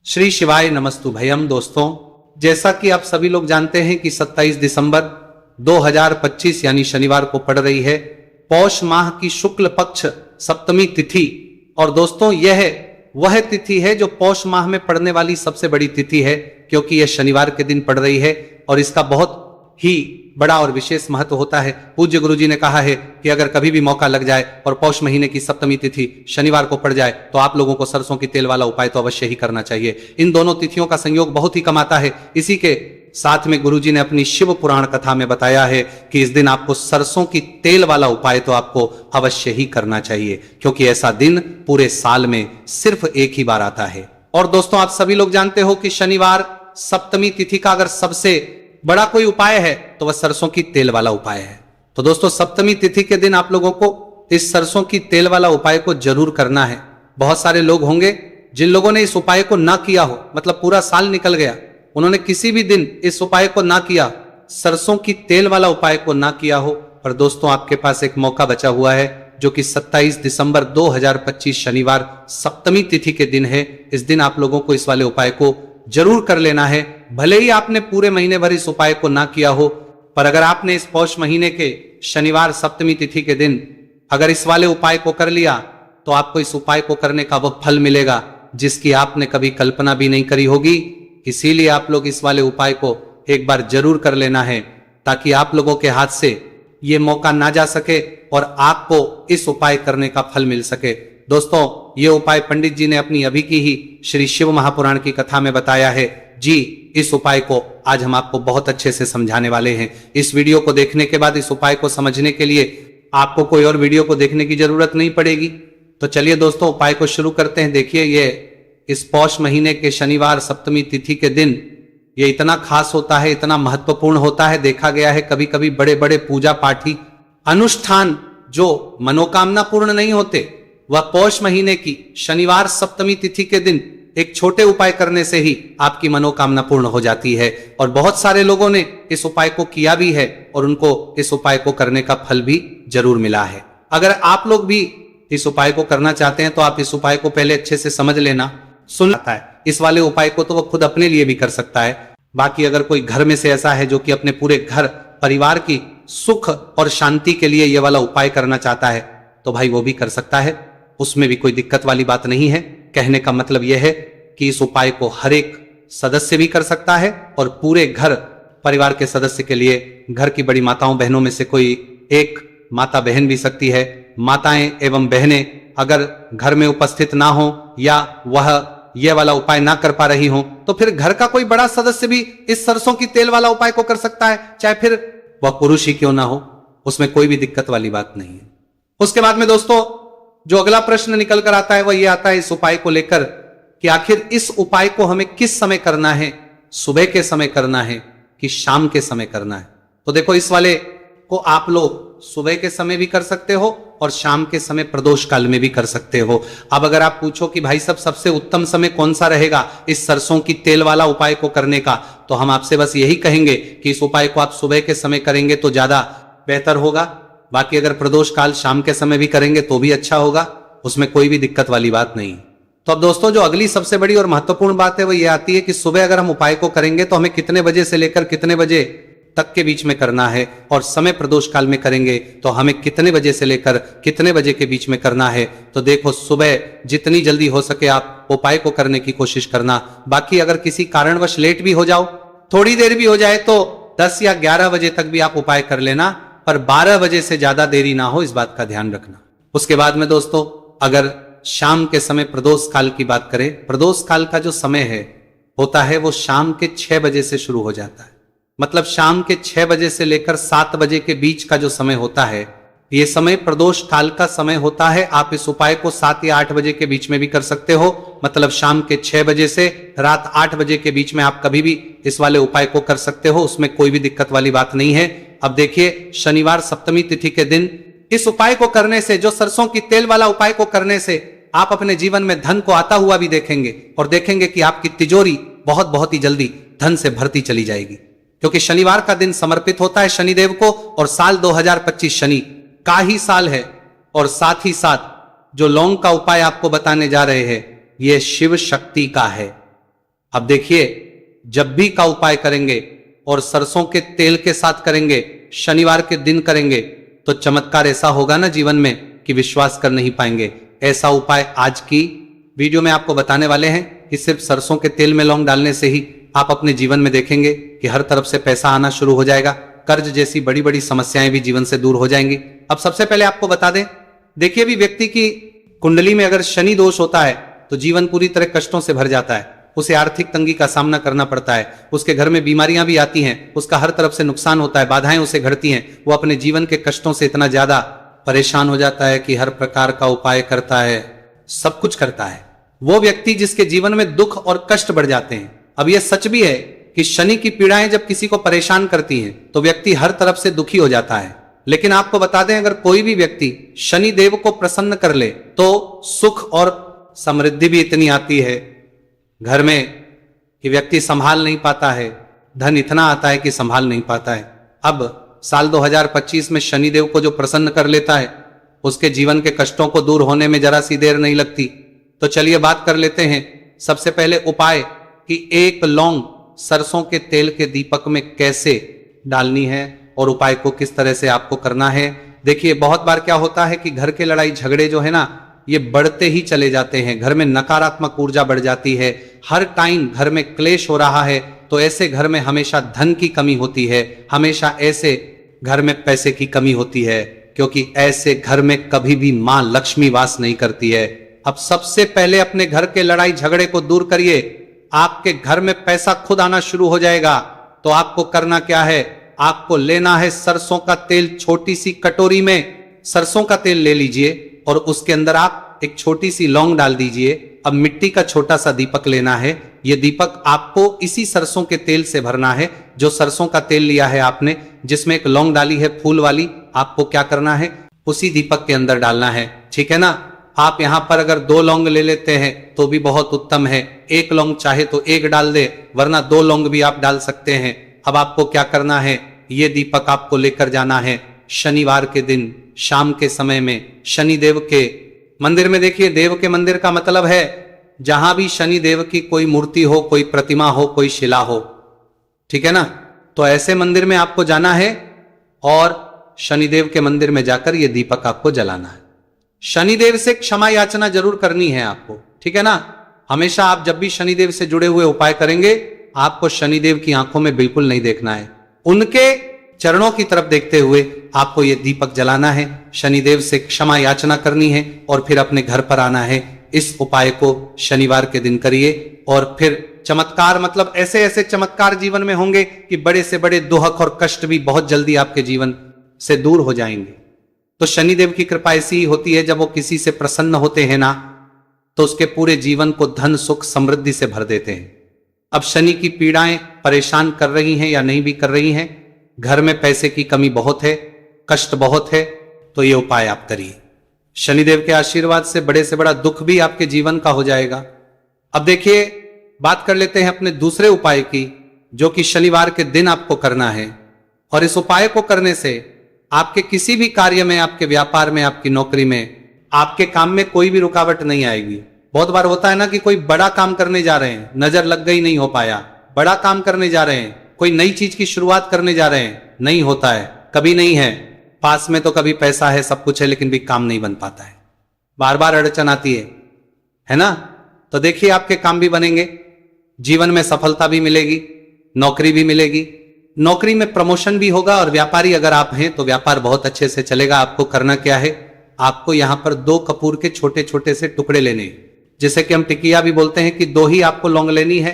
श्री शिवाय नमस्तु भयम। दोस्तों, जैसा कि आप सभी लोग जानते हैं कि 27 दिसंबर 2025 यानी शनिवार को पड़ रही है पौष माह की शुक्ल पक्ष सप्तमी तिथि। और दोस्तों, यह वह तिथि है जो पौष माह में पड़ने वाली सबसे बड़ी तिथि है, क्योंकि यह शनिवार के दिन पड़ रही है और इसका बहुत ही बड़ा और विशेष महत्व होता है। पूज्य गुरु जी ने कहा है कि अगर कभी भी मौका लग जाए और पौष महीने की सप्तमी तिथि शनिवार को पड़ जाए तो आप लोगों को सरसों की तेल वाला उपाय तो अवश्य ही करना चाहिए। इन दोनों तिथियों का संयोग बहुत ही कम आता है। इसी के साथ में गुरु जी ने अपनी शिव पुराण कथा में बताया है कि इस दिन आपको सरसों की तेल वाला उपाय तो आपको अवश्य ही करना चाहिए, क्योंकि ऐसा दिन पूरे साल में सिर्फ एक ही बार आता है। और दोस्तों, आप सभी लोग जानते हो कि शनिवार सप्तमी तिथि का अगर सबसे बड़ा कोई उपाय है तो वह सरसों की तेल वाला उपाय है। तो दोस्तों, सप्तमी तिथि के दिन आप लोगों को इस सरसों की तेल वाला उपाय को जरूर करना है। बहुत सारे लोग होंगे जिन लोगों ने इस उपाय को ना किया हो, मतलब पूरा साल निकल गया, उन्होंने किसी भी दिन इस उपाय को ना किया, सरसों की तेल वाला उपाय को ना किया हो। पर दोस्तों, आपके पास एक मौका बचा हुआ है, जो कि 27 दिसंबर 2025 शनिवार सप्तमी तिथि के दिन है। इस दिन आप लोगों को इस वाले उपाय को जरूर कर लेना है। भले ही आपने पूरे महीने भर इस उपाय को ना किया हो, पर अगर आपने इस पौष महीने के शनिवार सप्तमी तिथि के दिन अगर इस वाले उपाय को कर लिया तो आपको इस उपाय को करने का वह फल मिलेगा जिसकी आपने कभी कल्पना भी नहीं करी होगी। इसीलिए आप लोग इस वाले उपाय को एक बार जरूर कर लेना है, ताकि आप लोगों के हाथ से ये मौका ना जा सके और आपको इस उपाय करने का फल मिल सके। दोस्तों, ये उपाय पंडित जी ने अपनी अभी की ही श्री शिव महापुराण की कथा में बताया है जी। इस उपाय को आज हम आपको बहुत अच्छे से समझाने वाले हैं। इस वीडियो को देखने के बाद इस उपाय को समझने के लिए आपको कोई और वीडियो को देखने की जरूरत नहीं पड़ेगी। तो चलिए दोस्तों, उपाय को शुरू करते हैं। देखिए, ये इस पौष महीने के शनिवार सप्तमी तिथि के दिन ये इतना खास होता है, इतना महत्वपूर्ण होता है। देखा गया है कभी कभी बड़े बड़े पूजा पाठी अनुष्ठान जो मनोकामना पूर्ण नहीं होते, वह पौष महीने की शनिवार सप्तमी तिथि के दिन एक छोटे उपाय करने से ही आपकी मनोकामना पूर्ण हो जाती है। और बहुत सारे लोगों ने इस उपाय को किया भी है और उनको इस उपाय को करने का फल भी जरूर मिला है। अगर आप लोग भी इस उपाय को करना चाहते हैं तो आप इस उपाय को पहले अच्छे से समझ लेना। सुन लेता है इस वाले उपाय को तो वह खुद अपने लिए भी कर सकता है। बाकी अगर कोई घर में से ऐसा है जो कि अपने पूरे घर परिवार की सुख और शांति के लिए यह वाला उपाय करना चाहता है तो भाई वो भी कर सकता है, उसमें भी कोई दिक्कत वाली बात नहीं है। कहने का मतलब यह है कि इस उपाय को हर एक सदस्य भी कर सकता है और पूरे घर परिवार के सदस्य के लिए घर की बड़ी माताओं बहनों में से कोई एक माता बहन भी सकती है। माताएं एवं बहनें अगर घर में उपस्थित ना हो या वह यह वाला उपाय ना कर पा रही हो तो फिर घर का कोई बड़ा सदस्य भी इस सरसों की तेल वाला उपाय को कर सकता है, चाहे फिर वह पुरुष ही क्यों ना हो, उसमें कोई भी दिक्कत वाली बात नहीं है। उसके बाद में दोस्तों, जो अगला प्रश्न निकल कर आता है वह यह आता है इस उपाय को लेकर कि आखिर इस उपाय को हमें किस समय करना है, सुबह के समय करना है कि शाम के समय करना है। तो देखो, इस वाले को आप लोग सुबह के समय भी कर सकते हो और शाम के समय प्रदोष काल में भी कर सकते हो। अब अगर आप पूछो कि भाई साहब सबसे उत्तम समय कौन सा रहेगा इस सरसों की तेल वाला उपाय को करने का, तो हम आपसे बस यही कहेंगे कि इस उपाय को आप सुबह के समय करेंगे तो ज्यादा बेहतर होगा। बाकी अगर प्रदोष काल शाम के समय भी करेंगे तो भी अच्छा होगा, उसमें कोई भी दिक्कत वाली बात नहीं। तो अब दोस्तों, जो अगली सबसे बड़ी और महत्वपूर्ण बात है वो ये आती है कि सुबह अगर हम उपाय को करेंगे तो हमें कितने बजे से लेकर कितने बजे तक के बीच में करना है, और समय प्रदोष काल में करेंगे तो हमें कितने बजे से लेकर कितने बजे के बीच में करना है। तो देखो, सुबह जितनी जल्दी हो सके आप उपाय को करने की कोशिश करना। बाकी अगर किसी कारणवश लेट भी हो जाओ, थोड़ी देर भी हो जाए, तो 10 या 11 बजे तक भी आप उपाय कर लेना, पर 12 बजे से ज्यादा देरी ना हो, इस बात का ध्यान रखना। उसके बाद में दोस्तों, अगर शाम के समय प्रदोष काल की बात करें, प्रदोष काल का जो समय है होता है वो शाम के 6 बजे से शुरू हो जाता है। मतलब शाम के 6 बजे से लेकर 7 बजे के बीच का जो समय होता है, ये समय प्रदोष काल का समय होता है। आप इस उपाय को 7 या 8 बजे के बीच में भी कर सकते हो। मतलब शाम के 6 बजे से रात 8 बजे के बीच में आप कभी भी इस वाले उपाय को कर सकते हो, उसमें कोई भी दिक्कत वाली बात नहीं है। अब देखिए, शनिवार सप्तमी तिथि के दिन इस उपाय को करने से, जो सरसों की तेल वाला उपाय को करने से आप अपने जीवन में धन को आता हुआ भी देखेंगे और देखेंगे कि आपकी तिजोरी बहुत ही जल्दी धन से भरती चली जाएगी, क्योंकि शनिवार का दिन समर्पित होता है शनिदेव को और साल 2025 शनि का ही साल है। और साथ ही साथ जो लौंग का उपाय आपको बताने जा रहे हैं ये शिव शक्ति का है। अब देखिए, जब भी का उपाय करेंगे और सरसों के तेल के साथ करेंगे, शनिवार के दिन करेंगे, तो चमत्कार ऐसा होगा ना जीवन में कि विश्वास कर नहीं पाएंगे। ऐसा उपाय आज की वीडियो में आपको बताने वाले हैं कि सिर्फ सरसों के तेल में लौंग डालने से ही आप अपने जीवन में देखेंगे कि हर तरफ से पैसा आना शुरू हो जाएगा, कर्ज जैसी बड़ी बड़ी समस्याएं भी जीवन से दूर हो जाएंगी। अब सबसे पहले आपको बता दें, देखिए भी व्यक्ति की कुंडली में अगर शनि दोष होता है तो जीवन पूरी तरह कष्टों से भर जाता है, उसे आर्थिक तंगी का सामना करना पड़ता है, उसके घर में बीमारियां भी आती हैं, उसका हर तरफ से नुकसान होता है, बाधाएं उसे घड़ती हैं, वो अपने जीवन के कष्टों से इतना ज्यादा परेशान हो जाता है कि हर प्रकार का उपाय करता है, सब कुछ करता है। वो व्यक्ति जिसके जीवन में दुख और कष्ट बढ़ जाते हैं। अब यह सच भी है कि शनि की पीड़ाएं जब किसी को परेशान करती हैं तो व्यक्ति हर तरफ से दुखी हो जाता है। लेकिन आपको बता दें, अगर कोई भी व्यक्ति शनि देव को प्रसन्न कर ले तो सुख और समृद्धि भी इतनी आती है घर में कि व्यक्ति संभाल नहीं पाता है, धन इतना आता है कि संभाल नहीं पाता है। अब साल 2025 में शनिदेव को जो प्रसन्न कर लेता है उसके जीवन के कष्टों को दूर होने में जरा सी देर नहीं लगती। तो चलिए बात कर लेते हैं सबसे पहले उपाय कि एक लौंग सरसों के तेल के दीपक में कैसे डालनी है और उपाय को किस तरह से आपको करना है। देखिए, बहुत बार क्या होता है कि घर के लड़ाई झगड़े जो है ना, ये बढ़ते ही चले जाते हैं, घर में नकारात्मक ऊर्जा बढ़ जाती है, हर टाइम घर में क्लेश हो रहा है, तो ऐसे घर में हमेशा धन की कमी होती है, हमेशा ऐसे घर में पैसे की कमी होती है, क्योंकि ऐसे घर में कभी भी मां लक्ष्मी वास नहीं करती है। अब सबसे पहले अपने घर के लड़ाई झगड़े को दूर करिए, आपके घर में पैसा खुद आना शुरू हो जाएगा। तो आपको करना क्या है, आपको लेना है सरसों का तेल, छोटी सी कटोरी में सरसों का तेल ले लीजिए और उसके अंदर आप एक छोटी सी लौंग डाल दीजिए। अब मिट्टी का छोटा सा दीपक लेना है, यह दीपक आपको इसी सरसों के तेल से भरना है। जो सरसों का तेल लिया है आपने, जिसमें एक लौंग डाली है फूल वाली, आपको क्या करना है, उसी दीपक के अंदर डालना है, ठीक है ना। आप यहां पर अगर 2 लौंग ले लेते हैं तो भी बहुत उत्तम है, 1 लौंग चाहे तो 1 डाल दे, वरना 2 लौंग भी आप डाल सकते हैं। अब आपको क्या करना है, यह दीपक आपको लेकर जाना है शनिवार के दिन शाम के समय में शनिदेव के मंदिर में। देखिए, देव के मंदिर का मतलब है जहां भी शनिदेव की कोई मूर्ति हो, कोई प्रतिमा हो, कोई शिला हो, ठीक है ना। तो ऐसे मंदिर में आपको जाना है और शनिदेव के मंदिर में जाकर यह दीपक आपको जलाना है। शनिदेव से क्षमा याचना जरूर करनी है आपको, ठीक है ना। हमेशा आप जब भी शनिदेव से जुड़े हुए उपाय करेंगे, आपको शनिदेव की आंखों में बिल्कुल नहीं देखना है, उनके चरणों की तरफ देखते हुए आपको यह दीपक जलाना है, शनिदेव से क्षमा याचना करनी है और फिर अपने घर पर आना है। इस उपाय को शनिवार के दिन करिए और फिर चमत्कार, मतलब ऐसे ऐसे चमत्कार जीवन में होंगे कि बड़े से बड़े दुख और कष्ट भी बहुत जल्दी आपके जीवन से दूर हो जाएंगे। तो शनिदेव की कृपा ऐसी ही होती है, जब वो किसी से प्रसन्न होते हैं ना, तो उसके पूरे जीवन को धन सुख समृद्धि से भर देते हैं। अब शनि की पीड़ाएं परेशान कर रही हैं या नहीं भी कर रही हैं, घर में पैसे की कमी बहुत है, कष्ट बहुत है, तो ये उपाय आप करिए। शनिदेव के आशीर्वाद से बड़े से बड़ा दुख भी आपके जीवन का हो जाएगा। अब देखिए, बात कर लेते हैं अपने दूसरे उपाय की, जो कि शनिवार के दिन आपको करना है। और इस उपाय को करने से आपके किसी भी कार्य में, आपके व्यापार में, आपकी नौकरी में, आपके काम में कोई भी रुकावट नहीं आएगी। बहुत बार होता है ना कि कोई बड़ा काम करने जा रहे हैं, नजर लग गई, नहीं हो पाया, बड़ा काम करने जा रहे हैं, कोई नई चीज की शुरुआत करने जा रहे हैं, नहीं होता है, कभी नहीं है, पास में तो कभी पैसा है, सब कुछ है, लेकिन भी काम नहीं बन पाता है, बार बार अड़चन आती है ना। तो देखिए, आपके काम भी बनेंगे, जीवन में सफलता भी मिलेगी, नौकरी भी मिलेगी, नौकरी में प्रमोशन भी होगा, और व्यापारी अगर आप हैं तो व्यापार बहुत अच्छे से चलेगा। आपको करना क्या है, आपको यहां पर 2 कपूर के छोटे छोटे से टुकड़े लेने, जिसे कि हम टिकिया भी बोलते हैं, कि 2 ही आपको लौंग लेनी है।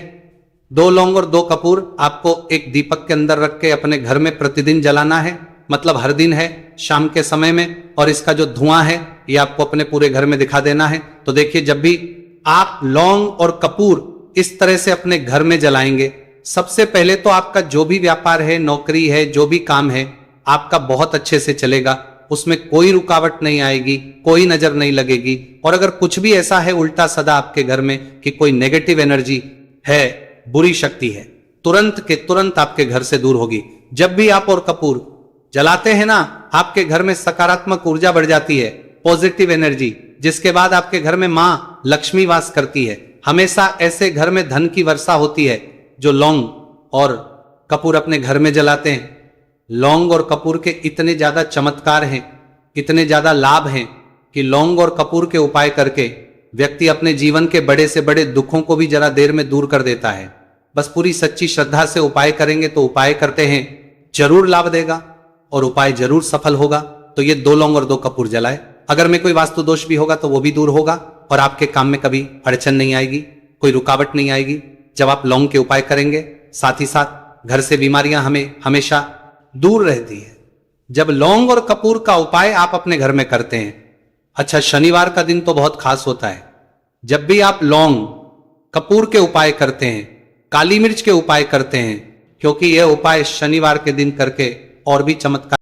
2 लौंग और 2 कपूर आपको एक दीपक के अंदर रख के अपने घर में प्रतिदिन जलाना है, मतलब हर दिन है शाम के समय में। और इसका जो धुआं है ये आपको अपने पूरे घर में दिखा देना है। तो देखिए, जब भी आप लौंग और कपूर इस तरह से अपने घर में जलाएंगे, सबसे पहले तो आपका जो भी व्यापार है, नौकरी है, जो भी काम है, आपका बहुत अच्छे से चलेगा, उसमें कोई रुकावट नहीं आएगी, कोई नजर नहीं लगेगी। और अगर कुछ भी ऐसा है उल्टा सदा आपके घर में कि कोई नेगेटिव एनर्जी है, बुरी शक्ति है, तुरंत के तुरंत आपके घर से दूर होगी। जब भी आप और कपूर जलाते हैं ना, आपके घर में सकारात्मक ऊर्जा बढ़ जाती है, पॉजिटिव एनर्जी, जिसके बाद आपके घर में मां लक्ष्मी वास करती है। हमेशा ऐसे घर में धन की वर्षा होती है जो लौंग और कपूर अपने घर में जलाते हैं। लौंग और कपूर के इतने ज्यादा चमत्कार हैं, इतने ज्यादा लाभ हैं कि लौंग और कपूर के उपाय करके व्यक्ति अपने जीवन के बड़े से बड़े दुखों को भी जरा देर में दूर कर देता है। बस पूरी सच्ची श्रद्धा से उपाय करेंगे तो उपाय करते हैं जरूर लाभ देगा और उपाय जरूर सफल होगा। तो ये 2 लौंग और 2 कपूर जलाए। अगर में कोई वास्तु दोष भी होगा तो वो भी दूर होगा और आपके काम में कभी अड़चन नहीं आएगी, कोई रुकावट नहीं आएगी जब आप लौंग के उपाय करेंगे। साथ ही साथ घर से बीमारियां हमें हमेशा दूर रहती है जब लौंग और कपूर का उपाय आप अपने घर में करते हैं। अच्छा, शनिवार का दिन तो बहुत खास होता है। जब भी आप लौंग कपूर के उपाय करते हैं, काली मिर्च के उपाय करते हैं, क्योंकि यह उपाय शनिवार के दिन करके और भी चमत्कार